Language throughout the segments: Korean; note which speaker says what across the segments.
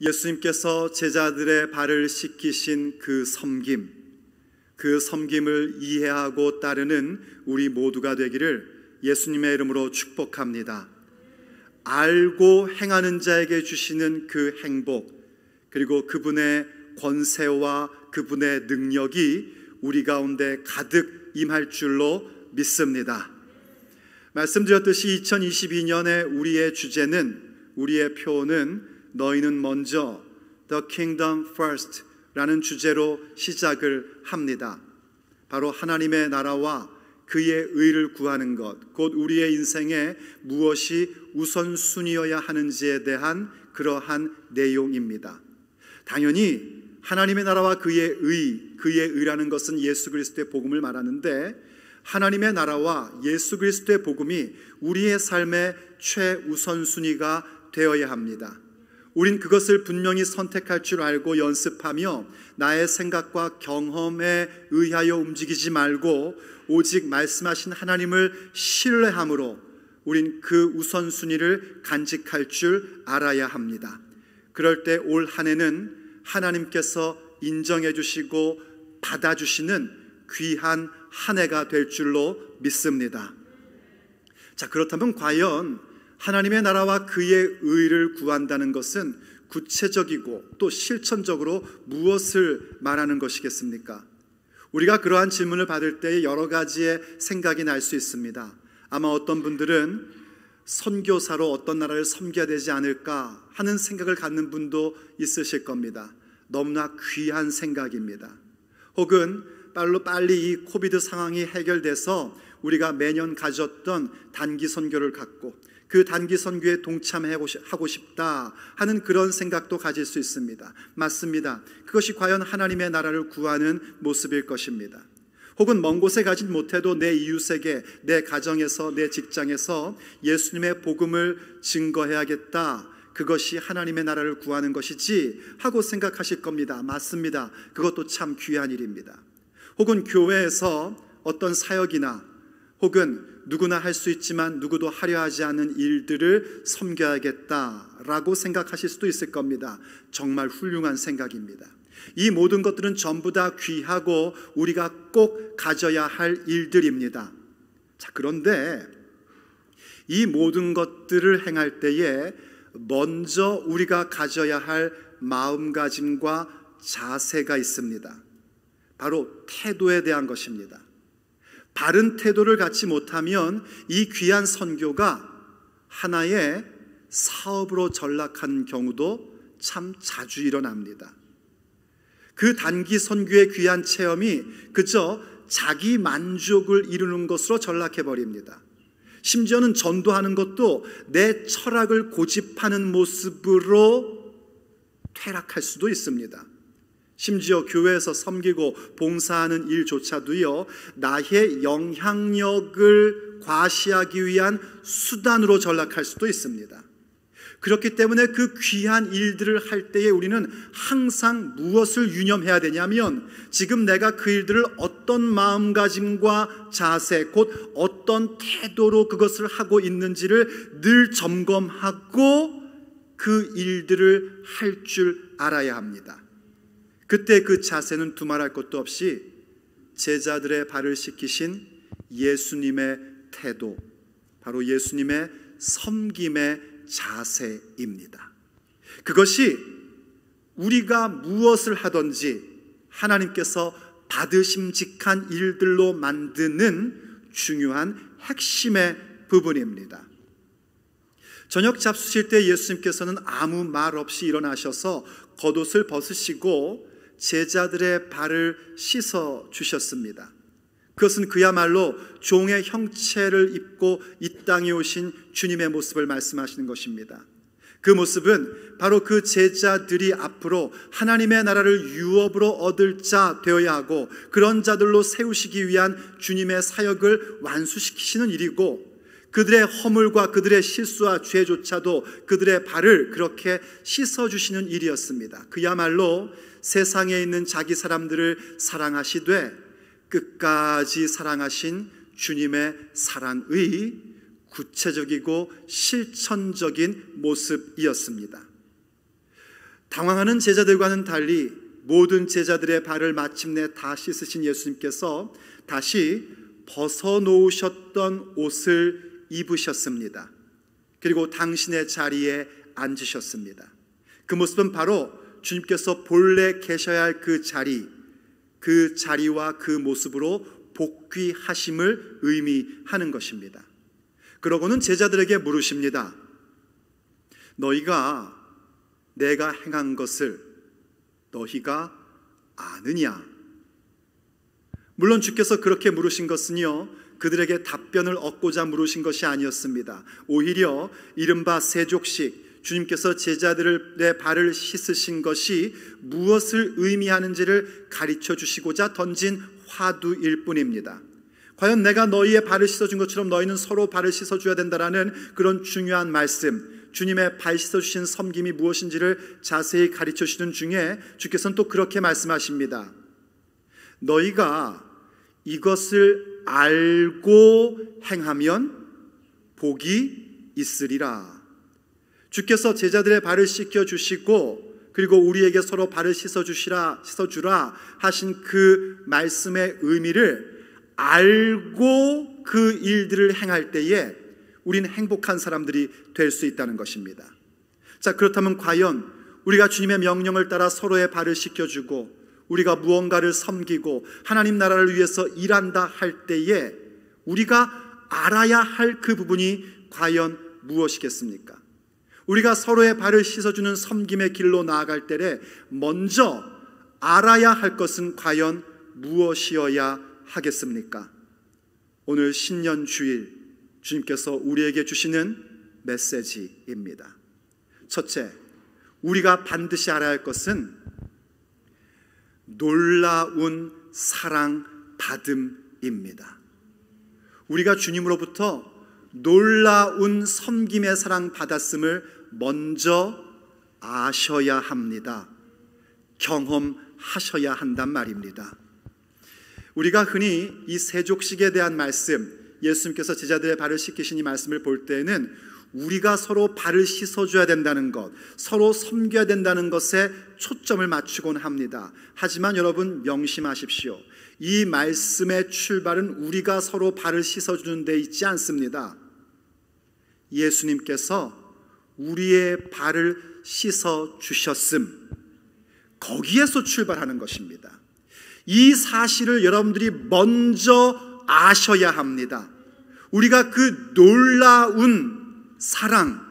Speaker 1: 예수님께서 제자들의 발을 씻기신 그 섬김을 이해하고 따르는 우리 모두가 되기를 예수님의 이름으로 축복합니다. 알고 행하는 자에게 주시는 그 행복, 그리고 그분의 권세와 그분의 능력이 우리 가운데 가득 임할 줄로 믿습니다. 말씀드렸듯이 2022년의 우리의 주제는, 우리의 표는 너희는 먼저 The Kingdom First 라는 주제로 시작을 합니다. 바로 하나님의 나라와 그의 의를 구하는 것, 곧 우리의 인생에 무엇이 우선순위여야 하는지에 대한 그러한 내용입니다. 당연히 하나님의 나라와 그의 의라는 것은 예수 그리스도의 복음을 말하는데, 하나님의 나라와 예수 그리스도의 복음이 우리의 삶의 최우선순위가 되어야 합니다. 우린 그것을 분명히 선택할 줄 알고 연습하며 나의 생각과 경험에 의하여 움직이지 말고 오직 말씀하신 하나님을 신뢰함으로 우린 그 우선순위를 간직할 줄 알아야 합니다. 그럴 때 올 한 해는 하나님께서 인정해 주시고 받아주시는 귀한 한 해가 될 줄로 믿습니다. 자, 그렇다면 과연 하나님의 나라와 그의 의를 구한다는 것은 구체적이고 또 실천적으로 무엇을 말하는 것이겠습니까? 우리가 그러한 질문을 받을 때 여러 가지의 생각이 날 수 있습니다. 아마 어떤 분들은 선교사로 어떤 나라를 섬겨야 되지 않을까 하는 생각을 갖는 분도 있으실 겁니다. 너무나 귀한 생각입니다. 혹은 빨리 이 코비드 상황이 해결돼서 우리가 매년 가졌던 단기 선교를 갖고 그 단기 선교에 동참하고 싶다 하는 그런 생각도 가질 수 있습니다. 맞습니다. 그것이 과연 하나님의 나라를 구하는 모습일 것입니다. 혹은 먼 곳에 가진 못해도 내 이웃에게, 내 가정에서, 내 직장에서 예수님의 복음을 증거해야겠다, 그것이 하나님의 나라를 구하는 것이지 하고 생각하실 겁니다. 맞습니다. 그것도 참 귀한 일입니다. 혹은 교회에서 어떤 사역이나 혹은 누구나 할 수 있지만 누구도 하려 하지 않는 일들을 섬겨야겠다라고 생각하실 수도 있을 겁니다. 정말 훌륭한 생각입니다. 이 모든 것들은 전부 다 귀하고 우리가 꼭 가져야 할 일들입니다. 자, 그런데 이 모든 것들을 행할 때에 먼저 우리가 가져야 할 마음가짐과 자세가 있습니다. 바로 태도에 대한 것입니다. 바른 태도를 갖지 못하면 이 귀한 선교가 하나의 사업으로 전락하는 경우도 참 자주 일어납니다. 그 단기 선교의 귀한 체험이 그저 자기 만족을 이루는 것으로 전락해버립니다. 심지어는 전도하는 것도 내 철학을 고집하는 모습으로 퇴락할 수도 있습니다. 심지어 교회에서 섬기고 봉사하는 일조차도요, 나의 영향력을 과시하기 위한 수단으로 전락할 수도 있습니다. 그렇기 때문에 그 귀한 일들을 할 때에 우리는 항상 무엇을 유념해야 되냐면, 지금 내가 그 일들을 어떤 마음가짐과 자세, 곧 어떤 태도로 그것을 하고 있는지를 늘 점검하고 그 일들을 할 줄 알아야 합니다. 그때 그 자세는 두말할 것도 없이 제자들의 발을 씻기신 예수님의 태도, 바로 예수님의 섬김의 자세입니다. 그것이 우리가 무엇을 하든지 하나님께서 받으심직한 일들로 만드는 중요한 핵심의 부분입니다. 저녁 잡수실 때 예수님께서는 아무 말 없이 일어나셔서 겉옷을 벗으시고 제자들의 발을 씻어 주셨습니다. 그것은 그야말로 종의 형체를 입고 이 땅에 오신 주님의 모습을 말씀하시는 것입니다. 그 모습은 바로 그 제자들이 앞으로 하나님의 나라를 유업으로 얻을 자 되어야 하고 그런 자들로 세우시기 위한 주님의 사역을 완수시키시는 일이고, 그들의 허물과 그들의 실수와 죄조차도 그들의 발을 그렇게 씻어주시는 일이었습니다. 그야말로 세상에 있는 자기 사람들을 사랑하시되 끝까지 사랑하신 주님의 사랑의 구체적이고 실천적인 모습이었습니다. 당황하는 제자들과는 달리 모든 제자들의 발을 마침내 다 씻으신 예수님께서 다시 벗어놓으셨던 옷을 입으셨습니다. 그리고 당신의 자리에 앉으셨습니다. 그 모습은 바로 주님께서 본래 계셔야 할 그 자리와 그 모습으로 복귀하심을 의미하는 것입니다. 그러고는 제자들에게 물으십니다. 너희가 내가 행한 것을 너희가 아느냐? 물론 주께서 그렇게 물으신 것은요, 그들에게 답변을 얻고자 물으신 것이 아니었습니다. 오히려 이른바 세족식, 주님께서 제자들의 발을 씻으신 것이 무엇을 의미하는지를 가르쳐 주시고자 던진 화두일 뿐입니다. 과연 내가 너희의 발을 씻어준 것처럼 너희는 서로 발을 씻어줘야 된다라는 그런 중요한 말씀, 주님의 발 씻어주신 섬김이 무엇인지를 자세히 가르쳐 주시는 중에 주께서는 또 그렇게 말씀하십니다. 너희가 이것을 알고 행하면 복이 있으리라. 주께서 제자들의 발을 씻겨주시고 그리고 우리에게 서로 발을 씻어주라 하신 그 말씀의 의미를 알고 그 일들을 행할 때에 우리는 행복한 사람들이 될 수 있다는 것입니다. 자, 그렇다면 과연 우리가 주님의 명령을 따라 서로의 발을 씻겨주고 우리가 무언가를 섬기고 하나님 나라를 위해서 일한다 할 때에 우리가 알아야 할 그 부분이 과연 무엇이겠습니까? 우리가 서로의 발을 씻어주는 섬김의 길로 나아갈 때에 먼저 알아야 할 것은 과연 무엇이어야 하겠습니까? 오늘 신년 주일 주님께서 우리에게 주시는 메시지입니다. 첫째, 우리가 반드시 알아야 할 것은 놀라운 사랑 받음입니다. 우리가 주님으로부터 놀라운 섬김의 사랑 받았음을 먼저 아셔야 합니다. 경험하셔야 한단 말입니다. 우리가 흔히 이 세족식에 대한 말씀, 예수님께서 제자들의 발을 씻기신 이 말씀을 볼 때에는 우리가 서로 발을 씻어줘야 된다는 것, 서로 섬겨야 된다는 것에 초점을 맞추곤 합니다. 하지만 여러분 명심하십시오. 이 말씀의 출발은 우리가 서로 발을 씻어주는 데 있지 않습니다. 예수님께서 우리의 발을 씻어주셨음, 거기에서 출발하는 것입니다. 이 사실을 여러분들이 먼저 아셔야 합니다. 우리가 그 놀라운 사랑,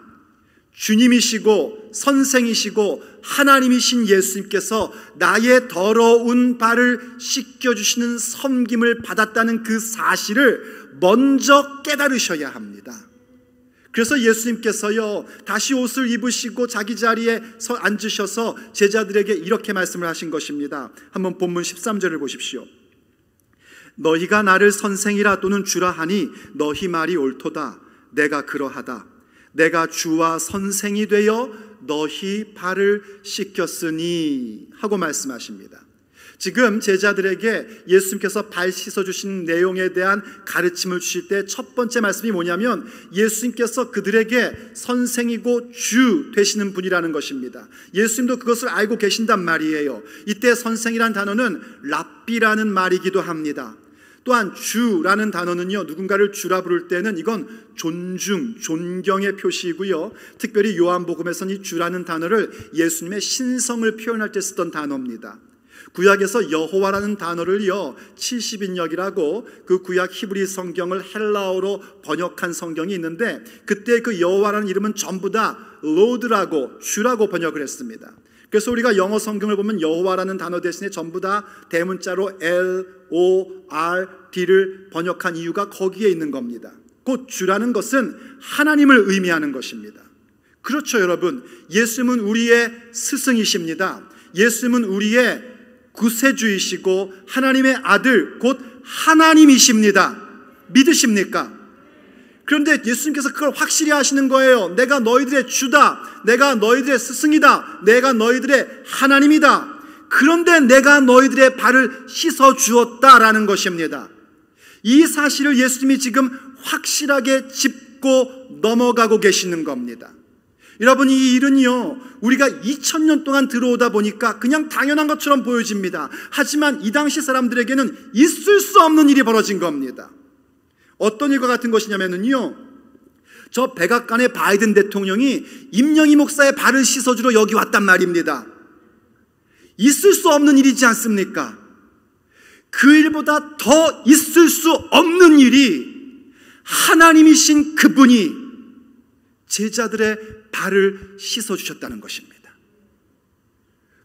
Speaker 1: 주님이시고 선생이시고 하나님이신 예수님께서 나의 더러운 발을 씻겨주시는 섬김을 받았다는 그 사실을 먼저 깨달으셔야 합니다. 그래서 예수님께서요, 다시 옷을 입으시고 자기 자리에 앉으셔서 제자들에게 이렇게 말씀을 하신 것입니다. 한번 본문 13절을 보십시오. 너희가 나를 선생이라 또는 주라 하니 너희 말이 옳도다. 내가 그러하다. 내가 주와 선생이 되어 너희 발을 씻겼으니 하고 말씀하십니다. 지금 제자들에게 예수님께서 발 씻어주신 내용에 대한 가르침을 주실 때 첫 번째 말씀이 뭐냐면 예수님께서 그들에게 선생이고 주 되시는 분이라는 것입니다. 예수님도 그것을 알고 계신단 말이에요. 이때 선생이란 단어는 랍비라는 말이기도 합니다. 또한 주라는 단어는요, 누군가를 주라 부를 때는 이건 존중, 존경의 표시이고요, 특별히 요한복음에서는 이 주라는 단어를 예수님의 신성을 표현할 때 쓰던 단어입니다. 구약에서 여호와라는 단어를요 70인역이라고 그 구약 히브리 성경을 헬라어로 번역한 성경이 있는데, 그때 그 여호와라는 이름은 전부 다 로드라고, 주라고 번역을 했습니다. 그래서 우리가 영어 성경을 보면 여호와라는 단어 대신에 전부 다 대문자로 L-O-R-D를 번역한 이유가 거기에 있는 겁니다. 곧 주라는 것은 하나님을 의미하는 것입니다. 그렇죠, 여러분. 예수님은 우리의 스승이십니다. 예수님은 우리의 구세주이시고 하나님의 아들, 곧 하나님이십니다. 믿으십니까? 그런데 예수님께서 그걸 확실히 하시는 거예요. 내가 너희들의 주다. 내가 너희들의 스승이다. 내가 너희들의 하나님이다. 그런데 내가 너희들의 발을 씻어주었다라는 것입니다. 이 사실을 예수님이 지금 확실하게 짚고 넘어가고 계시는 겁니다. 여러분, 이 일은요, 우리가 2000년 동안 들어오다 보니까 그냥 당연한 것처럼 보여집니다. 하지만 이 당시 사람들에게는 있을 수 없는 일이 벌어진 겁니다. 어떤 일과 같은 것이냐면요, 저 백악관의 바이든 대통령이 임영희 목사의 발을 씻어주러 여기 왔단 말입니다. 있을 수 없는 일이지 않습니까? 그 일보다 더 있을 수 없는 일이 하나님이신 그분이 제자들의 발을 씻어주셨다는 것입니다.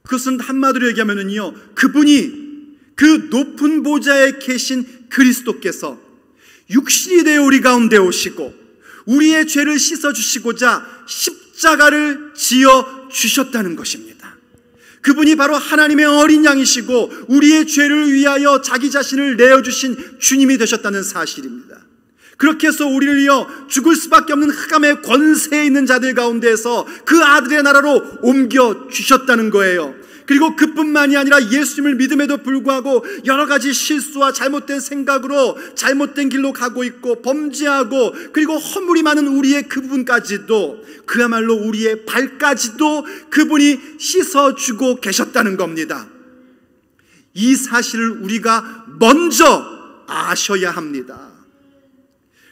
Speaker 1: 그것은 한마디로 얘기하면요, 그분이 그 높은 보좌에 계신 그리스도께서 육신이 되어 우리 가운데 오시고 우리의 죄를 씻어주시고자 십자가를 지어주셨다는 것입니다. 그분이 바로 하나님의 어린 양이시고 우리의 죄를 위하여 자기 자신을 내어주신 주님이 되셨다는 사실입니다. 그렇게 해서 우리를요, 죽을 수밖에 없는 흑암의 권세에 있는 자들 가운데에서 그 아들의 나라로 옮겨주셨다는 거예요. 그리고 그뿐만이 아니라 예수님을 믿음에도 불구하고 여러 가지 실수와 잘못된 생각으로 잘못된 길로 가고 있고 범죄하고 그리고 허물이 많은 우리의 그 부분까지도, 그야말로 우리의 발까지도 그분이 씻어주고 계셨다는 겁니다. 이 사실을 우리가 먼저 아셔야 합니다.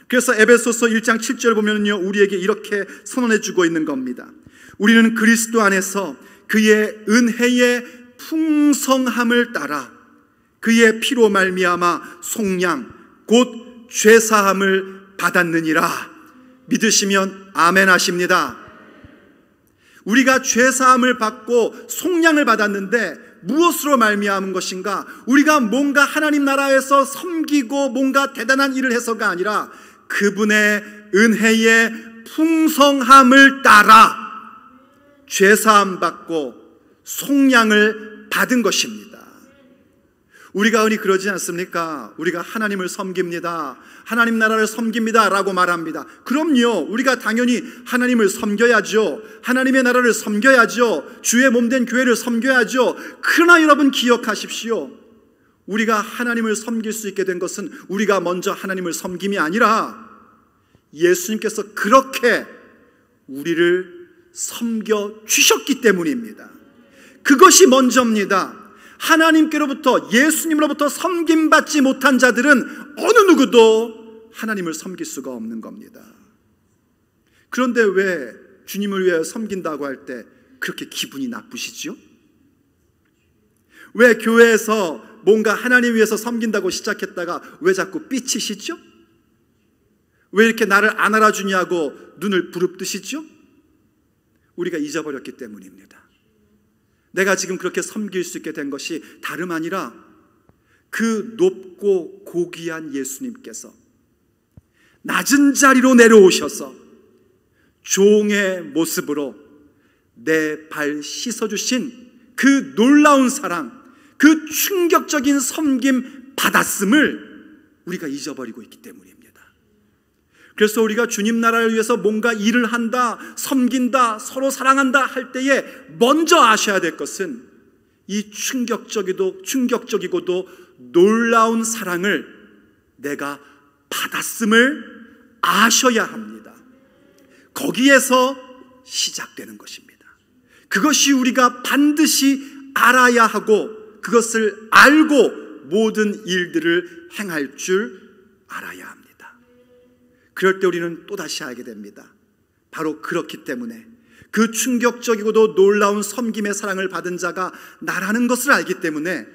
Speaker 1: 그래서 에베소서 1장 7절 보면요, 우리에게 이렇게 선언해 주고 있는 겁니다. 우리는 그리스도 안에서 그의 은혜의 풍성함을 따라 그의 피로 말미암아 속량 곧 죄사함을 받았느니라. 믿으시면 아멘 하십니다. 우리가 죄사함을 받고 속량을 받았는데 무엇으로 말미암은 것인가? 우리가 뭔가 하나님 나라에서 섬기고 뭔가 대단한 일을 해서가 아니라 그분의 은혜의 풍성함을 따라 죄사함 받고 속량을 받은 것입니다. 우리가 흔히 그러지 않습니까? 우리가 하나님을 섬깁니다, 하나님 나라를 섬깁니다 라고 말합니다. 그럼요, 우리가 당연히 하나님을 섬겨야죠. 하나님의 나라를 섬겨야죠. 주의 몸된 교회를 섬겨야죠. 그러나 여러분 기억하십시오. 우리가 하나님을 섬길 수 있게 된 것은 우리가 먼저 하나님을 섬김이 아니라 예수님께서 그렇게 우리를 섬겨주셨기 때문입니다. 그것이 먼저입니다. 하나님께로부터, 예수님으로부터 섬김받지 못한 자들은 어느 누구도 하나님을 섬길 수가 없는 겁니다. 그런데 왜 주님을 위해 섬긴다고 할 때 그렇게 기분이 나쁘시죠? 왜 교회에서 뭔가 하나님 위해서 섬긴다고 시작했다가 왜 자꾸 삐치시죠? 왜 이렇게 나를 안 알아주냐고 눈을 부릅뜨시죠? 우리가 잊어버렸기 때문입니다. 내가 지금 그렇게 섬길 수 있게 된 것이 다름 아니라 그 높고 고귀한 예수님께서 낮은 자리로 내려오셔서 종의 모습으로 내 발 씻어주신 그 놀라운 사랑, 그 충격적인 섬김 받았음을 우리가 잊어버리고 있기 때문입니다. 그래서 우리가 주님 나라를 위해서 뭔가 일을 한다, 섬긴다, 서로 사랑한다 할 때에 먼저 아셔야 될 것은 이 충격적이고도 놀라운 사랑을 내가 받았음을 아셔야 합니다. 거기에서 시작되는 것입니다. 그것이 우리가 반드시 알아야 하고 그것을 알고 모든 일들을 행할 줄 알아야 합니다. 그럴 때 우리는 또다시 알게 됩니다. 바로 그렇기 때문에 그 충격적이고도 놀라운 섬김의 사랑을 받은 자가 나라는 것을 알기 때문에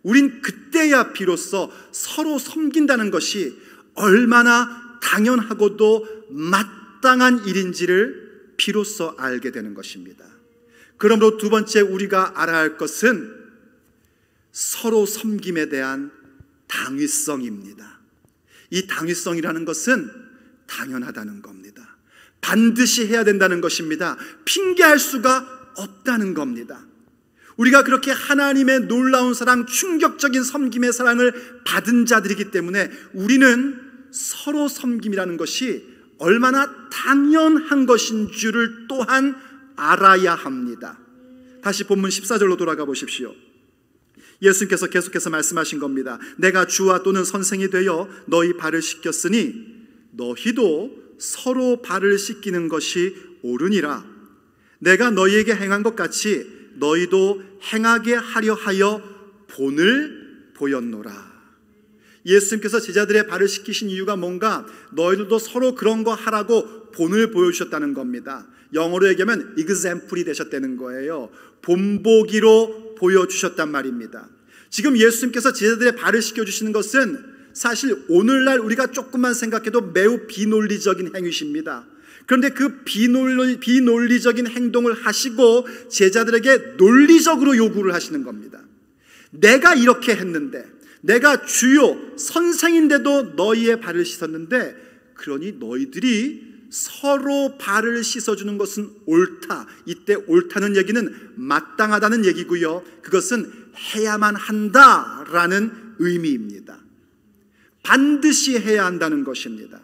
Speaker 1: 우린 그때야 비로소 서로 섬긴다는 것이 얼마나 당연하고도 마땅한 일인지를 비로소 알게 되는 것입니다. 그러므로 두 번째 우리가 알아야 할 것은 서로 섬김에 대한 당위성입니다. 이 당위성이라는 것은 당연하다는 겁니다. 반드시 해야 된다는 것입니다. 핑계할 수가 없다는 겁니다. 우리가 그렇게 하나님의 놀라운 사랑, 충격적인 섬김의 사랑을 받은 자들이기 때문에 우리는 서로 섬김이라는 것이 얼마나 당연한 것인 줄을 또한 알아야 합니다. 다시 본문 14절로 돌아가 보십시오. 예수님께서 계속해서 말씀하신 겁니다. 내가 주와 또는 선생이 되어 너희 발을 씻겼으니 너희도 서로 발을 씻기는 것이 옳으니라. 내가 너희에게 행한 것 같이 너희도 행하게 하려 하여 본을 보였노라. 예수님께서 제자들의 발을 씻기신 이유가 뭔가? 너희들도 서로 그런 거 하라고 본을 보여주셨다는 겁니다. 영어로 얘기하면 example이 되셨다는 거예요. 본보기로 보여주셨단 말입니다. 지금 예수님께서 제자들의 발을 씻겨주시는 것은 사실 오늘날 우리가 조금만 생각해도 매우 비논리적인 행위십니다. 그런데 그 비논리적인 행동을 하시고 제자들에게 논리적으로 요구를 하시는 겁니다. 내가 이렇게 했는데, 내가 주요 선생인데도 너희의 발을 씻었는데, 그러니 너희들이 서로 발을 씻어주는 것은 옳다. 이때 옳다는 얘기는 마땅하다는 얘기고요, 그것은 해야만 한다라는 의미입니다. 반드시 해야 한다는 것입니다.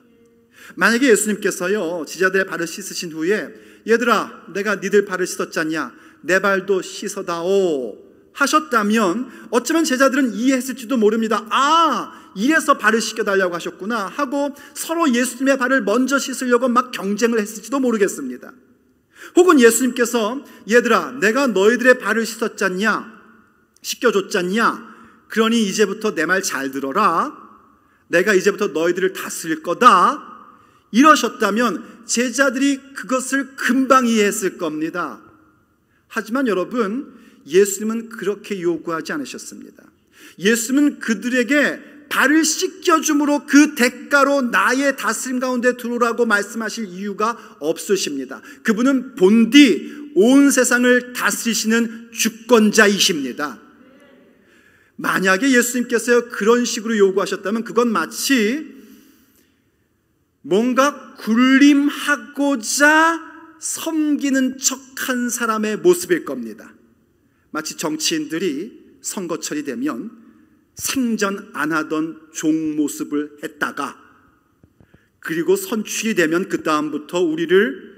Speaker 1: 만약에 예수님께서요 제자들의 발을 씻으신 후에 얘들아 내가 니들 발을 씻었잖냐, 내 발도 씻어다오 하셨다면 어쩌면 제자들은 이해했을지도 모릅니다. 아, 이래서 발을 씻겨달라고 하셨구나 하고 서로 예수님의 발을 먼저 씻으려고 막 경쟁을 했을지도 모르겠습니다. 혹은 예수님께서 얘들아 내가 너희들의 발을 씻겨줬잖냐, 그러니 이제부터 내 말 잘 들어라, 내가 이제부터 너희들을 다스릴 거다 이러셨다면 제자들이 그것을 금방 이해했을 겁니다. 하지만 여러분, 예수님은 그렇게 요구하지 않으셨습니다. 예수님은 그들에게 발을 씻겨줌으로 그 대가로 나의 다스림 가운데 들어오라고 말씀하실 이유가 없으십니다. 그분은 본디 온 세상을 다스리시는 주권자이십니다. 만약에 예수님께서 그런 식으로 요구하셨다면 그건 마치 뭔가 군림하고자 섬기는 척한 사람의 모습일 겁니다. 마치 정치인들이 선거철이 되면 생전 안 하던 종 모습을 했다가 그리고 선출이 되면 그 다음부터 우리를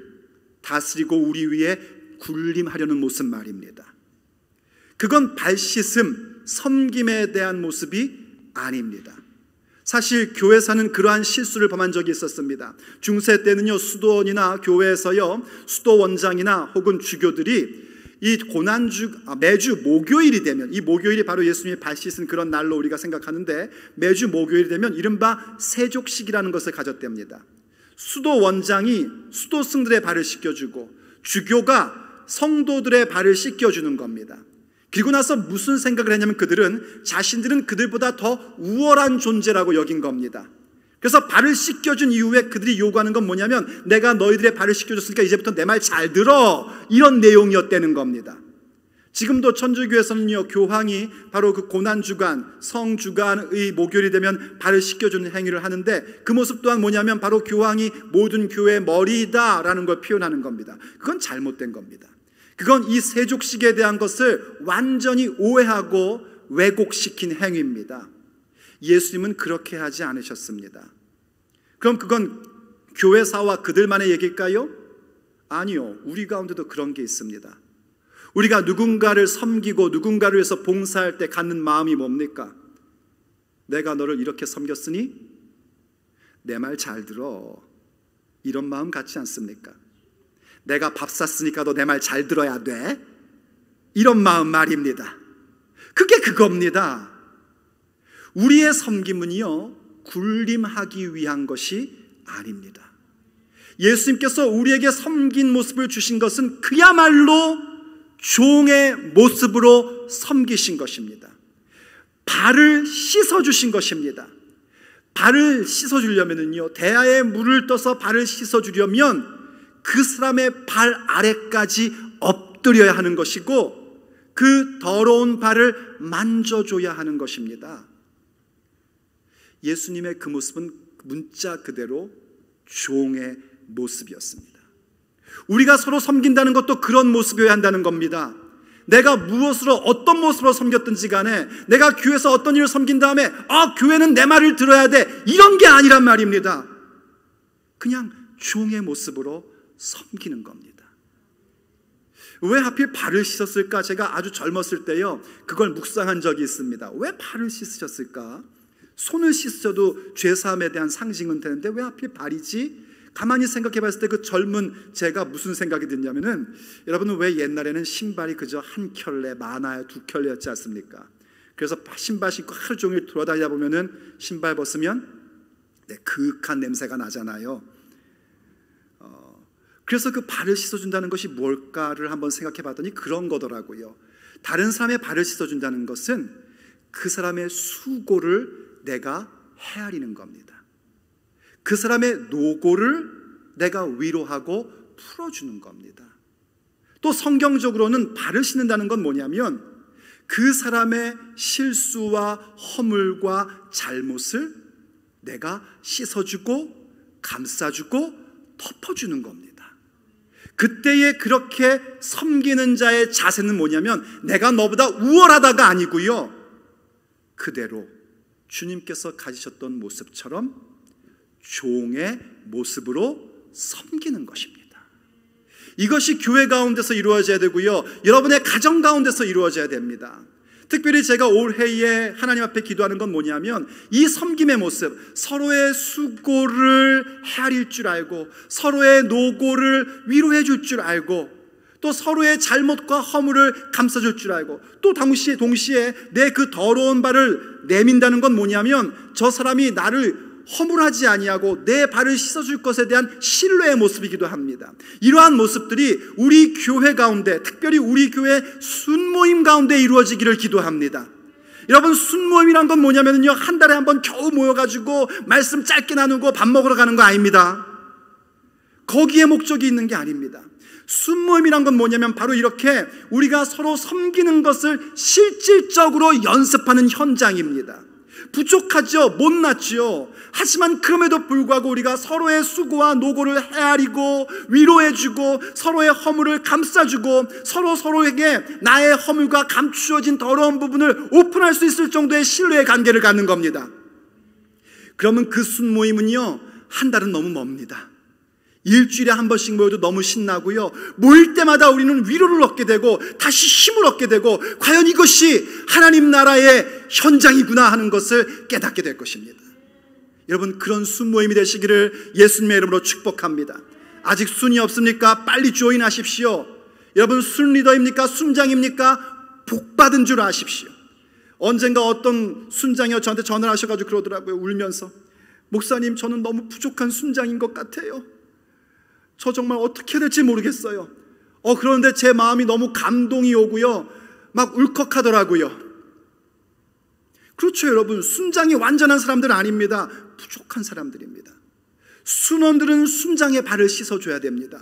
Speaker 1: 다스리고 우리 위에 군림하려는 모습 말입니다. 그건 발씻음, 섬김에 대한 모습이 아닙니다. 사실 교회사는 그러한 실수를 범한 적이 있었습니다. 중세 때는요 수도원이나 교회에서요 수도원장이나 혹은 주교들이 이 고난주 매주 목요일이 되면, 이 목요일이 바로 예수님이 발 씻은 그런 날로 우리가 생각하는데, 매주 목요일이 되면 이른바 세족식이라는 것을 가졌답니다. 수도원장이 수도승들의 발을 씻겨주고 주교가 성도들의 발을 씻겨주는 겁니다. 그리고 나서 무슨 생각을 했냐면 그들은 자신들은 그들보다 더 우월한 존재라고 여긴 겁니다. 그래서 발을 씻겨준 이후에 그들이 요구하는 건 뭐냐면 내가 너희들의 발을 씻겨줬으니까 이제부터 내 말 잘 들어, 이런 내용이었다는 겁니다. 지금도 천주교에서는요 교황이 바로 그 고난주간, 성주간의 목요일이 되면 발을 씻겨주는 행위를 하는데 그 모습 또한 뭐냐면 바로 교황이 모든 교회의 머리다라는 걸 표현하는 겁니다. 그건 잘못된 겁니다. 그건 이 세족식에 대한 것을 완전히 오해하고 왜곡시킨 행위입니다. 예수님은 그렇게 하지 않으셨습니다. 그럼 그건 교회사와 그들만의 얘기일까요? 아니요, 우리 가운데도 그런 게 있습니다. 우리가 누군가를 섬기고 누군가를 위해서 봉사할 때 갖는 마음이 뭡니까? 내가 너를 이렇게 섬겼으니 내 말 잘 들어, 이런 마음 같지 않습니까? 내가 밥 샀으니까 너 내 말 잘 들어야 돼, 이런 마음 말입니다. 그게 그겁니다. 우리의 섬김은요 군림하기 위한 것이 아닙니다. 예수님께서 우리에게 섬긴 모습을 주신 것은 그야말로 종의 모습으로 섬기신 것입니다. 발을 씻어주신 것입니다. 발을 씻어주려면요 대야에 물을 떠서 발을 씻어주려면 그 사람의 발 아래까지 엎드려야 하는 것이고 그 더러운 발을 만져줘야 하는 것입니다. 예수님의 그 모습은 문자 그대로 종의 모습이었습니다. 우리가 서로 섬긴다는 것도 그런 모습이어야 한다는 겁니다. 내가 무엇으로 어떤 모습으로 섬겼든지 간에 내가 교회에서 어떤 일을 섬긴 다음에 교회는 내 말을 들어야 돼, 이런 게 아니란 말입니다. 그냥 종의 모습으로 섬기는 겁니다. 왜 하필 발을 씻었을까? 제가 아주 젊었을 때요 그걸 묵상한 적이 있습니다. 왜 발을 씻으셨을까? 손을 씻어도 죄사함에 대한 상징은 되는데 왜 하필 발이지? 가만히 생각해 봤을 때 그 젊은 제가 무슨 생각이 드냐면은, 여러분은 왜 옛날에는 신발이 그저 한 켤레, 많아야 두 켤레였지 않습니까? 그래서 신발 신고 하루 종일 돌아다니다 보면은 신발 벗으면 그윽한 냄새가 나잖아요. 그래서 그 발을 씻어준다는 것이 뭘까를 한번 생각해 봤더니 그런 거더라고요. 다른 사람의 발을 씻어준다는 것은 그 사람의 수고를 내가 헤아리는 겁니다. 그 사람의 노고를 내가 위로하고 풀어주는 겁니다. 또 성경적으로는 발을 씻는다는 건 뭐냐면 그 사람의 실수와 허물과 잘못을 내가 씻어주고 감싸주고 덮어주는 겁니다. 그때에 그렇게 섬기는 자의 자세는 뭐냐면 내가 너보다 우월하다가 아니고요, 그대로 주님께서 가지셨던 모습처럼 종의 모습으로 섬기는 것입니다. 이것이 교회 가운데서 이루어져야 되고요, 여러분의 가정 가운데서 이루어져야 됩니다. 특별히 제가 올해에 하나님 앞에 기도하는 건 뭐냐면 이 섬김의 모습, 서로의 수고를 헤아릴 줄 알고 서로의 노고를 위로해 줄 줄 알고 또 서로의 잘못과 허물을 감싸줄 줄 알고 또 동시에 내 그 더러운 발을 내민다는 건 뭐냐면 저 사람이 나를 허물하지 아니하고 내 발을 씻어줄 것에 대한 신뢰의 모습이기도 합니다. 이러한 모습들이 우리 교회 가운데, 특별히 우리 교회 순모임 가운데 이루어지기를 기도합니다. 여러분, 순모임이란 건 뭐냐면요, 한 달에 한 번 겨우 모여가지고 말씀 짧게 나누고 밥 먹으러 가는 거 아닙니다. 거기에 목적이 있는 게 아닙니다. 순모임이란 건 뭐냐면 바로 이렇게 우리가 서로 섬기는 것을 실질적으로 연습하는 현장입니다. 부족하죠, 못났죠. 하지만 그럼에도 불구하고 우리가 서로의 수고와 노고를 헤아리고 위로해주고 서로의 허물을 감싸주고 서로에게 나의 허물과 감추어진 더러운 부분을 오픈할 수 있을 정도의 신뢰의 관계를 갖는 겁니다. 그러면 그 순모임은요, 한 달은 너무 멉니다. 일주일에 한 번씩 모여도 너무 신나고요, 모일 때마다 우리는 위로를 얻게 되고 다시 힘을 얻게 되고 과연 이것이 하나님 나라의 현장이구나 하는 것을 깨닫게 될 것입니다. 여러분, 그런 순모임이 되시기를 예수님의 이름으로 축복합니다. 아직 순이 없습니까? 빨리 조인하십시오. 여러분, 순 리더입니까? 순장입니까? 복받은 줄 아십시오. 언젠가 어떤 순장이요 저한테 전화를 하셔가지고 그러더라고요. 울면서, 목사님, 저는 너무 부족한 순장인 것 같아요. 저 정말 어떻게 해야 될지 모르겠어요. 그런데 제 마음이 너무 감동이 오고요, 막 울컥하더라고요. 그렇죠, 여러분. 순장이 완전한 사람들은 아닙니다. 부족한 사람들입니다. 순원들은 순장의 발을 씻어줘야 됩니다.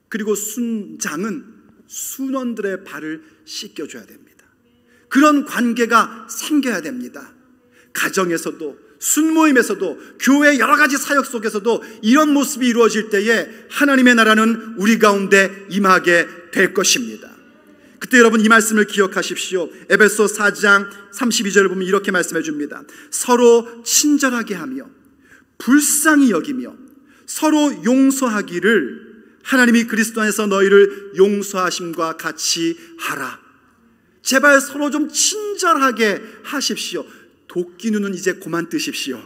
Speaker 1: 그리고 순장은 순원들의 발을 씻겨줘야 됩니다. 그런 관계가 생겨야 됩니다. 가정에서도, 순모임에서도, 교회 여러 가지 사역 속에서도 이런 모습이 이루어질 때에 하나님의 나라는 우리 가운데 임하게 될 것입니다. 그때 여러분, 이 말씀을 기억하십시오. 에베소 4장 32절을 보면 이렇게 말씀해 줍니다. 서로 친절하게 하며 불쌍히 여기며 서로 용서하기를 하나님이 그리스도 안에서 너희를 용서하심과 같이 하라. 제발 서로 좀 친절하게 하십시오. 도끼눈은 이제 그만 뜨십시오.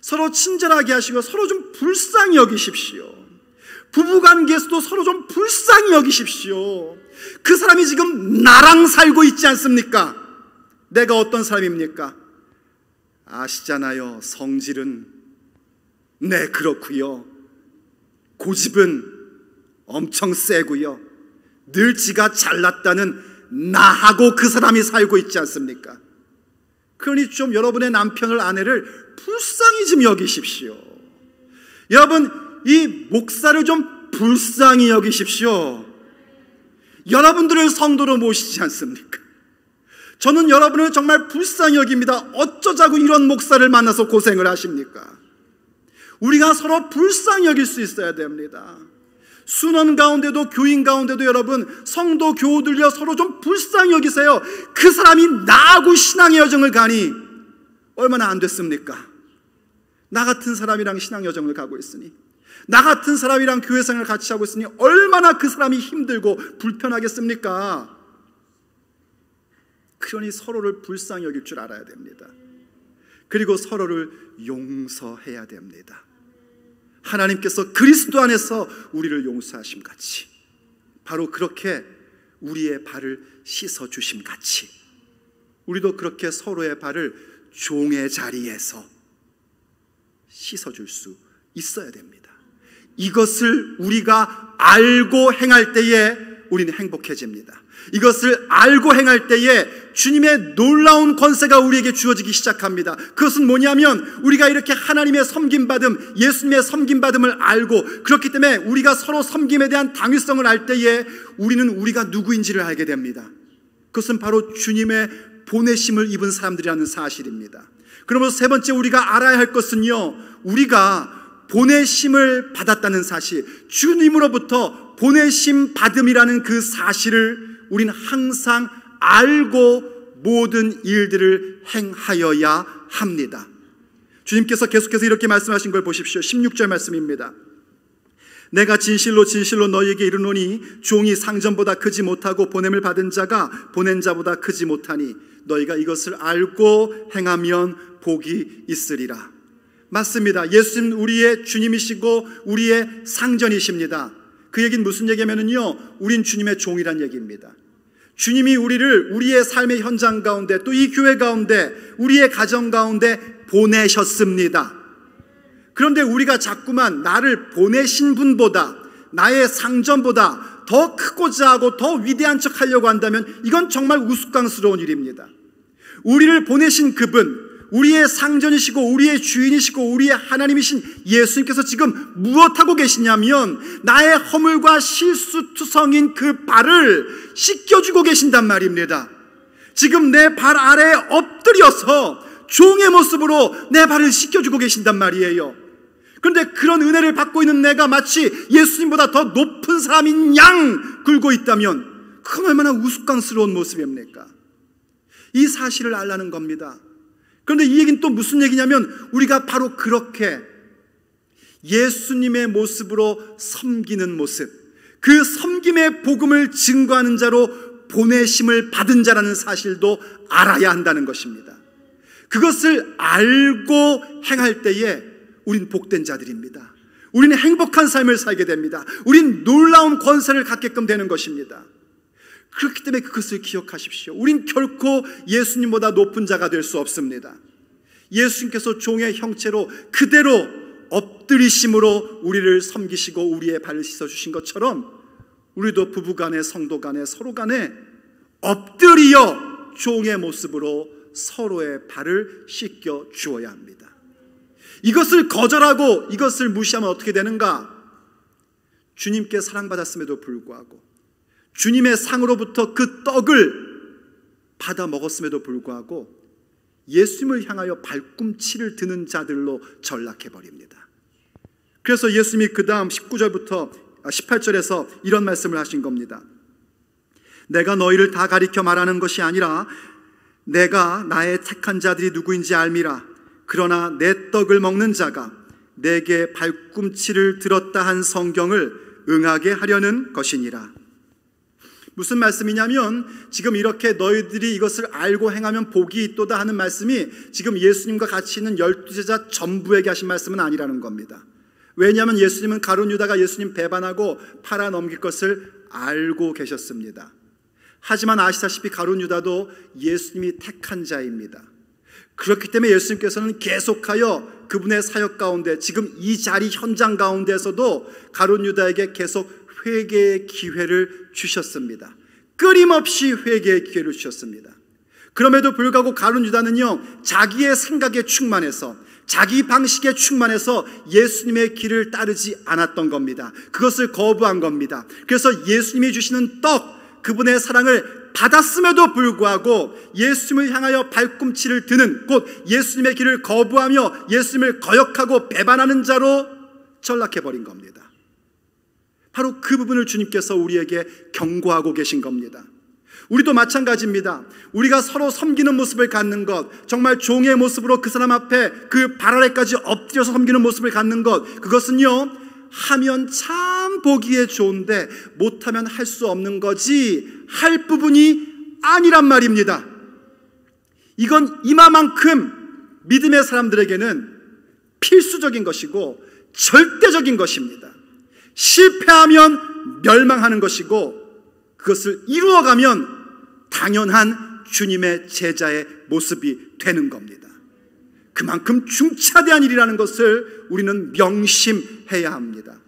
Speaker 1: 서로 친절하게 하시고 서로 좀 불쌍히 여기십시오. 부부관계에서도 서로 좀 불쌍히 여기십시오. 그 사람이 지금 나랑 살고 있지 않습니까? 내가 어떤 사람입니까? 아시잖아요. 성질은 네 그렇고요, 고집은 엄청 세고요, 늘 지가 잘났다는 나하고 그 사람이 살고 있지 않습니까? 그러니 좀 여러분의 남편을, 아내를 불쌍히 좀 여기십시오. 여러분, 이 목사를 좀 불쌍히 여기십시오. 여러분들을 성도로 모시지 않습니까? 저는 여러분을 정말 불쌍히 여깁니다. 어쩌자고 이런 목사를 만나서 고생을 하십니까? 우리가 서로 불쌍히 여길 수 있어야 됩니다. 순원 가운데도 교인 가운데도 여러분, 성도 교우들요, 서로 좀 불쌍히 여기세요. 그 사람이 나하고 신앙의 여정을 가니 얼마나 안 됐습니까? 나 같은 사람이랑 신앙 여정을 가고 있으니, 나 같은 사람이랑 교회 생활을 같이 하고 있으니 얼마나 그 사람이 힘들고 불편하겠습니까? 그러니 서로를 불쌍히 여길 줄 알아야 됩니다. 그리고 서로를 용서해야 됩니다. 하나님께서 그리스도 안에서 우리를 용서하심 같이, 바로 그렇게 우리의 발을 씻어주심 같이, 우리도 그렇게 서로의 발을 종의 자리에서 씻어줄 수 있어야 됩니다. 이것을 우리가 알고 행할 때에 우리는 행복해집니다. 이것을 알고 행할 때에 주님의 놀라운 권세가 우리에게 주어지기 시작합니다. 그것은 뭐냐면 우리가 이렇게 하나님의 섬김받음, 예수님의 섬김받음을 알고, 그렇기 때문에 우리가 서로 섬김에 대한 당위성을 알 때에 우리는 우리가 누구인지를 알게 됩니다. 그것은 바로 주님의 보내심을 입은 사람들이라는 사실입니다. 그러면서 세 번째 우리가 알아야 할 것은요, 우리가 보내심을 받았다는 사실, 주님으로부터 보내심 받음이라는 그 사실을 우리는 항상 알고 모든 일들을 행하여야 합니다. 주님께서 계속해서 이렇게 말씀하신 걸 보십시오. 16절 말씀입니다. 내가 진실로 진실로 너희에게 이르노니 종이 상전보다 크지 못하고 보냄을 받은 자가 보낸 자보다 크지 못하니 너희가 이것을 알고 행하면 복이 있으리라. 맞습니다. 예수님 우리의 주님이시고 우리의 상전이십니다. 그 얘기는 무슨 얘기냐면요, 우린 주님의 종이란 얘기입니다. 주님이 우리를 우리의 삶의 현장 가운데, 또 이 교회 가운데, 우리의 가정 가운데 보내셨습니다. 그런데 우리가 자꾸만 나를 보내신 분보다, 나의 상전보다 더 크고자 하고 더 위대한 척 하려고 한다면 이건 정말 우스꽝스러운 일입니다. 우리를 보내신 그분, 우리의 상전이시고 우리의 주인이시고 우리의 하나님이신 예수님께서 지금 무엇하고 계시냐면 나의 허물과 실수투성인 그 발을 씻겨주고 계신단 말입니다. 지금 내 발 아래에 엎드려서 종의 모습으로 내 발을 씻겨주고 계신단 말이에요. 그런데 그런 은혜를 받고 있는 내가 마치 예수님보다 더 높은 사람인 양 굴고 있다면 그건 얼마나 우스꽝스러운 모습입니까? 이 사실을 알라는 겁니다. 그런데 이 얘기는 또 무슨 얘기냐면 우리가 바로 그렇게 예수님의 모습으로 섬기는 모습, 그 섬김의 복음을 증거하는 자로 보내심을 받은 자라는 사실도 알아야 한다는 것입니다. 그것을 알고 행할 때에 우린 복된 자들입니다. 우리는 행복한 삶을 살게 됩니다. 우린 놀라운 권세를 갖게끔 되는 것입니다. 그렇기 때문에 그것을 기억하십시오. 우린 결코 예수님보다 높은 자가 될 수 없습니다. 예수님께서 종의 형체로 그대로 엎드리심으로 우리를 섬기시고 우리의 발을 씻어주신 것처럼 우리도 부부간에, 성도간에, 서로간에 엎드려 종의 모습으로 서로의 발을 씻겨 주어야 합니다. 이것을 거절하고 이것을 무시하면 어떻게 되는가? 주님께 사랑받았음에도 불구하고, 주님의 상으로부터 그 떡을 받아 먹었음에도 불구하고 예수님을 향하여 발꿈치를 드는 자들로 전락해버립니다. 그래서 예수님이 그 다음 18절에서 이런 말씀을 하신 겁니다. 내가 너희를 다 가리켜 말하는 것이 아니라 내가 나의 택한 자들이 누구인지 알미라. 그러나 내 떡을 먹는 자가 내게 발꿈치를 들었다 한 성경을 응하게 하려는 것이니라. 무슨 말씀이냐면 지금 이렇게 너희들이 이것을 알고 행하면 복이 있도다 하는 말씀이 지금 예수님과 같이 있는 12제자 전부에게 하신 말씀은 아니라는 겁니다. 왜냐하면 예수님은 가룟 유다가 예수님 배반하고 팔아 넘길 것을 알고 계셨습니다. 하지만 아시다시피 가룟 유다도 예수님이 택한 자입니다. 그렇기 때문에 예수님께서는 계속하여 그분의 사역 가운데, 지금 이 자리 현장 가운데서도 가룟 유다에게 계속 회개의 기회를 주셨습니다. 끊임없이 회개의 기회를 주셨습니다. 그럼에도 불구하고 가룟 유다는요, 자기의 생각에 충만해서, 자기 방식에 충만해서 예수님의 길을 따르지 않았던 겁니다. 그것을 거부한 겁니다. 그래서 예수님이 주시는 떡, 그분의 사랑을 받았음에도 불구하고 예수님을 향하여 발꿈치를 드는, 곧 예수님의 길을 거부하며 예수님을 거역하고 배반하는 자로 전락해버린 겁니다. 바로 그 부분을 주님께서 우리에게 경고하고 계신 겁니다. 우리도 마찬가지입니다. 우리가 서로 섬기는 모습을 갖는 것, 정말 종의 모습으로 그 사람 앞에 그 발 아래까지 엎드려서 섬기는 모습을 갖는 것, 그것은요, 하면 참 보기에 좋은데 못하면 할 수 없는 거지 할 부분이 아니란 말입니다. 이건 이마만큼 믿음의 사람들에게는 필수적인 것이고 절대적인 것입니다. 실패하면 멸망하는 것이고 그것을 이루어가면 당연한 주님의 제자의 모습이 되는 겁니다. 그만큼 중차대한 일이라는 것을 우리는 명심해야 합니다.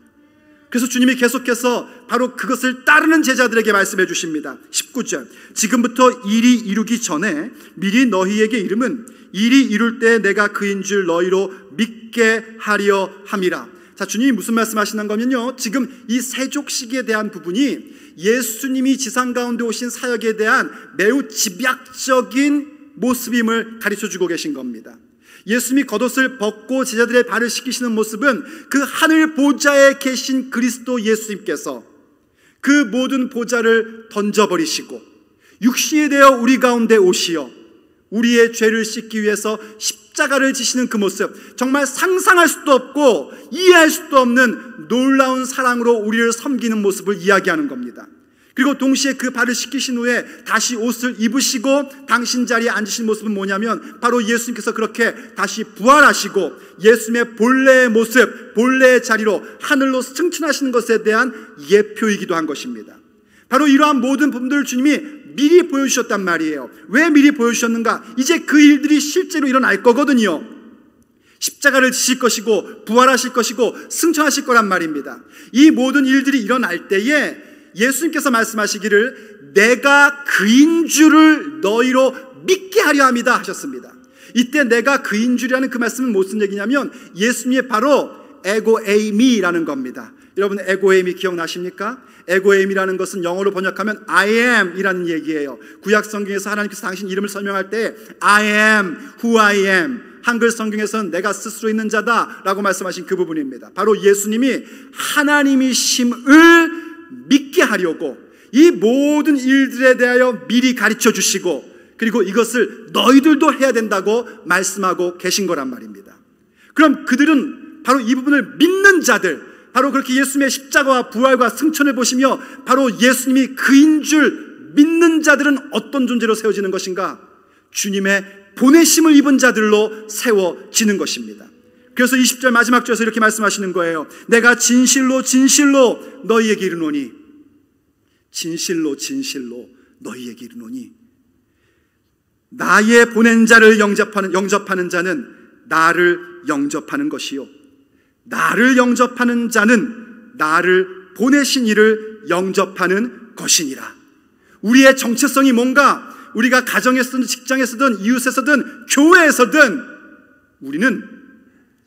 Speaker 1: 그래서 주님이 계속해서 바로 그것을 따르는 제자들에게 말씀해 주십니다. 19절, 지금부터 일이 이루기 전에 미리 너희에게 이름은 일이 이룰 때 내가 그인 줄 너희로 믿게 하려 함이라. 자, 주님이 무슨 말씀하시는 거면요, 지금 이 세족식에 대한 부분이 예수님이 지상 가운데 오신 사역에 대한 매우 집약적인 모습임을 가르쳐주고 계신 겁니다. 예수님이 겉옷을 벗고 제자들의 발을 씻기시는 모습은 그 하늘 보좌에 계신 그리스도 예수님께서 그 모든 보좌를 던져버리시고 육신이 되어 우리 가운데 오시어 우리의 죄를 씻기 위해서 십자가를 지시는 그 모습, 정말 상상할 수도 없고 이해할 수도 없는 놀라운 사랑으로 우리를 섬기는 모습을 이야기하는 겁니다. 그리고 동시에 그 발을 씻기신 후에 다시 옷을 입으시고 당신 자리에 앉으신 모습은 뭐냐면 바로 예수님께서 그렇게 다시 부활하시고 예수님의 본래의 모습, 본래의 자리로 하늘로 승천하시는 것에 대한 예표이기도 한 것입니다. 바로 이러한 모든 부분들을 주님이 미리 보여주셨단 말이에요. 왜 미리 보여주셨는가? 이제 그 일들이 실제로 일어날 거거든요. 십자가를 지실 것이고 부활하실 것이고 승천하실 거란 말입니다. 이 모든 일들이 일어날 때에 예수님께서 말씀하시기를 내가 그인 줄을 너희로 믿게 하려 합니다 하셨습니다. 이때 내가 그인 줄이라는 그 말씀은 무슨 얘기냐면 예수님의 바로 에고에이미라는 겁니다. 여러분 에고에이미 기억나십니까? 에고에이미라는 것은 영어로 번역하면 I am 이라는 얘기예요. 구약 성경에서 하나님께서 당신 이름을 설명할 때 I am who I am, 한글 성경에서는 내가 스스로 있는 자다 라고 말씀하신 그 부분입니다. 바로 예수님이 하나님이심을 믿게 하려고 이 모든 일들에 대하여 미리 가르쳐 주시고 그리고 이것을 너희들도 해야 된다고 말씀하고 계신 거란 말입니다. 그럼 그들은 바로 이 부분을 믿는 자들, 바로 그렇게 예수님의 십자가와 부활과 승천을 보시며 바로 예수님이 그인 줄 믿는 자들은 어떤 존재로 세워지는 것인가? 주님의 보내심을 입은 자들로 세워지는 것입니다. 그래서 20절 마지막 절에서 이렇게 말씀하시는 거예요. 내가 진실로 진실로 너희에게 이르노니, 진실로 진실로 너희에게 이르노니 나의 보낸 자를 영접하는 자는 나를 영접하는 것이요 나를 영접하는 자는 나를 보내신 이를 영접하는 것이니라. 우리의 정체성이 뭔가? 우리가 가정에서든 직장에서든 이웃에서든 교회에서든 우리는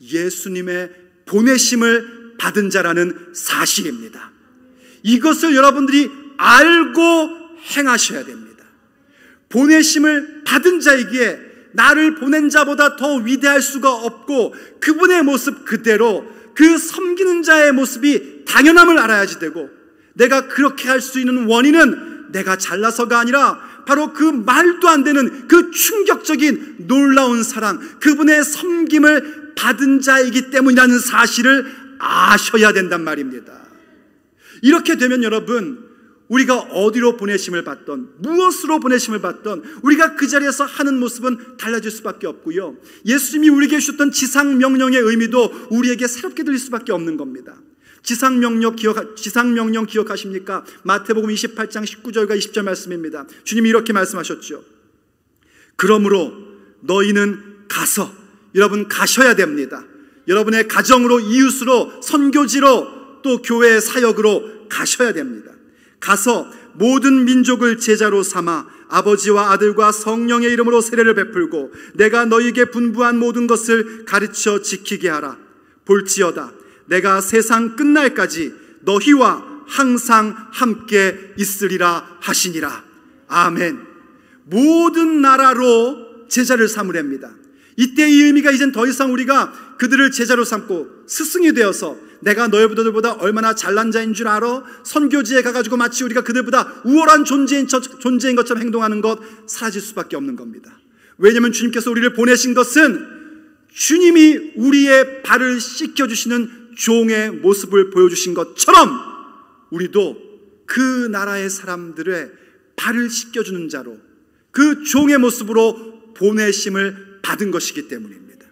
Speaker 1: 예수님의 보내심을 받은 자라는 사실입니다. 이것을 여러분들이 알고 행하셔야 됩니다. 보내심을 받은 자이기에 나를 보낸 자보다 더 위대할 수가 없고 그분의 모습 그대로 그 섬기는 자의 모습이 당연함을 알아야지 되고, 내가 그렇게 할 수 있는 원인은 내가 잘나서가 아니라 바로 그 말도 안 되는 그 충격적인 놀라운 사랑, 그분의 섬김을 받은 자이기 때문이라는 사실을 아셔야 된단 말입니다. 이렇게 되면 여러분, 우리가 어디로 보내심을 받던 무엇으로 보내심을 받던 우리가 그 자리에서 하는 모습은 달라질 수밖에 없고요, 예수님이 우리에게 주셨던 지상명령의 의미도 우리에게 새롭게 들릴 수밖에 없는 겁니다. 지상명령 기억하십니까? 마태복음 28장 19절과 20절 말씀입니다. 주님이 이렇게 말씀하셨죠. 그러므로 너희는 가서, 여러분 가셔야 됩니다. 여러분의 가정으로, 이웃으로, 선교지로, 또 교회의 사역으로 가셔야 됩니다. 가서 모든 민족을 제자로 삼아 아버지와 아들과 성령의 이름으로 세례를 베풀고 내가 너희에게 분부한 모든 것을 가르쳐 지키게 하라. 볼지어다 내가 세상 끝날까지 너희와 항상 함께 있으리라 하시니라. 아멘. 모든 나라로 제자를 삼으랍니다. 이때 이 의미가 이젠 더 이상 우리가 그들을 제자로 삼고 스승이 되어서 내가 너희들보다 얼마나 잘난 자인 줄 알아? 선교지에 가가지고 마치 우리가 그들보다 우월한 존재인 것처럼 행동하는 것, 사라질 수밖에 없는 겁니다. 왜냐하면 주님께서 우리를 보내신 것은 주님이 우리의 발을 씻겨주시는 종의 모습을 보여주신 것처럼 우리도 그 나라의 사람들의 발을 씻겨주는 자로, 그 종의 모습으로 보내심을 받은 것이기 때문입니다.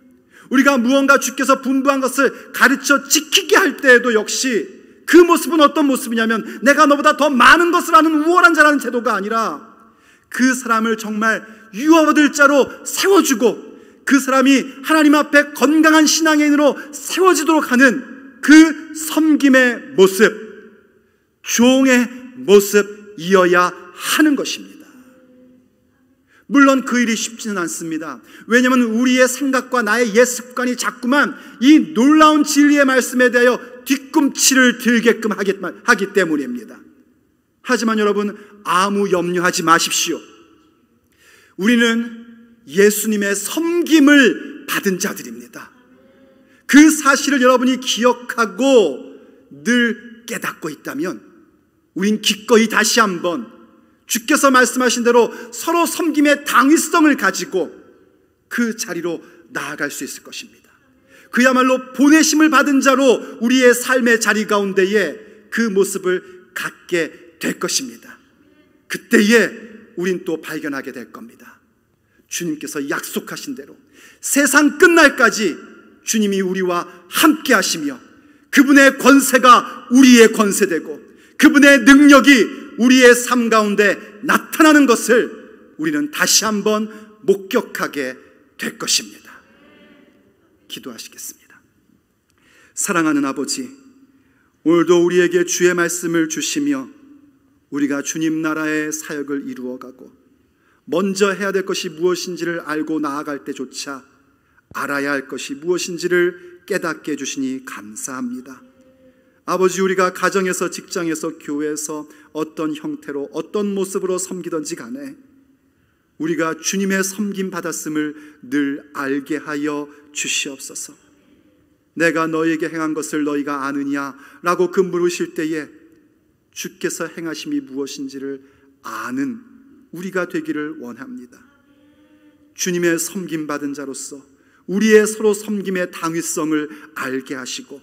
Speaker 1: 우리가 무언가 주께서 분부한 것을 가르쳐 지키게 할 때에도 역시 그 모습은 어떤 모습이냐면 내가 너보다 더 많은 것을 아는 우월한 자라는 태도가 아니라 그 사람을 정말 유업을 자로 세워주고 그 사람이 하나님 앞에 건강한 신앙인으로 세워지도록 하는 그 섬김의 모습, 종의 모습이어야 하는 것입니다. 물론 그 일이 쉽지는 않습니다. 왜냐하면 우리의 생각과 나의 옛 습관이 자꾸만 이 놀라운 진리의 말씀에 대하여 뒤꿈치를 들게끔 하기 때문입니다. 하지만 여러분, 아무 염려하지 마십시오. 우리는 예수님의 섬김을 받은 자들입니다. 그 사실을 여러분이 기억하고 늘 깨닫고 있다면 우린 기꺼이 다시 한번 주께서 말씀하신 대로 서로 섬김의 당위성을 가지고 그 자리로 나아갈 수 있을 것입니다. 그야말로 보내심을 받은 자로 우리의 삶의 자리 가운데에 그 모습을 갖게 될 것입니다. 그때에 우린 또 발견하게 될 겁니다. 주님께서 약속하신 대로 세상 끝날까지 주님이 우리와 함께 하시며 그분의 권세가 우리의 권세되고 그분의 능력이 우리의 삶 가운데 나타나는 것을 우리는 다시 한번 목격하게 될 것입니다. 기도하시겠습니다. 사랑하는 아버지, 오늘도 우리에게 주의 말씀을 주시며 우리가 주님 나라의 사역을 이루어가고 먼저 해야 될 것이 무엇인지를 알고 나아갈 때조차 알아야 할 것이 무엇인지를 깨닫게 해주시니 감사합니다. 아버지, 우리가 가정에서, 직장에서, 교회에서 어떤 형태로 어떤 모습으로 섬기든지 간에 우리가 주님의 섬김 받았음을 늘 알게 하여 주시옵소서. 내가 너희에게 행한 것을 너희가 아느냐 라고 그 물으실 때에 주께서 행하심이 무엇인지를 아는 우리가 되기를 원합니다. 주님의 섬김 받은 자로서 우리의 서로 섬김의 당위성을 알게 하시고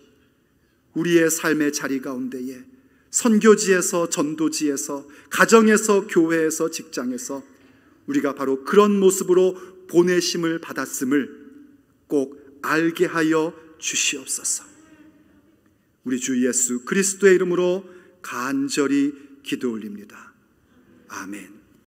Speaker 1: 우리의 삶의 자리 가운데에 선교지에서, 전도지에서, 가정에서, 교회에서, 직장에서 우리가 바로 그런 모습으로 보내심을 받았음을 꼭 알게 하여 주시옵소서. 우리 주 예수 그리스도의 이름으로 간절히 기도 올립니다. 아멘.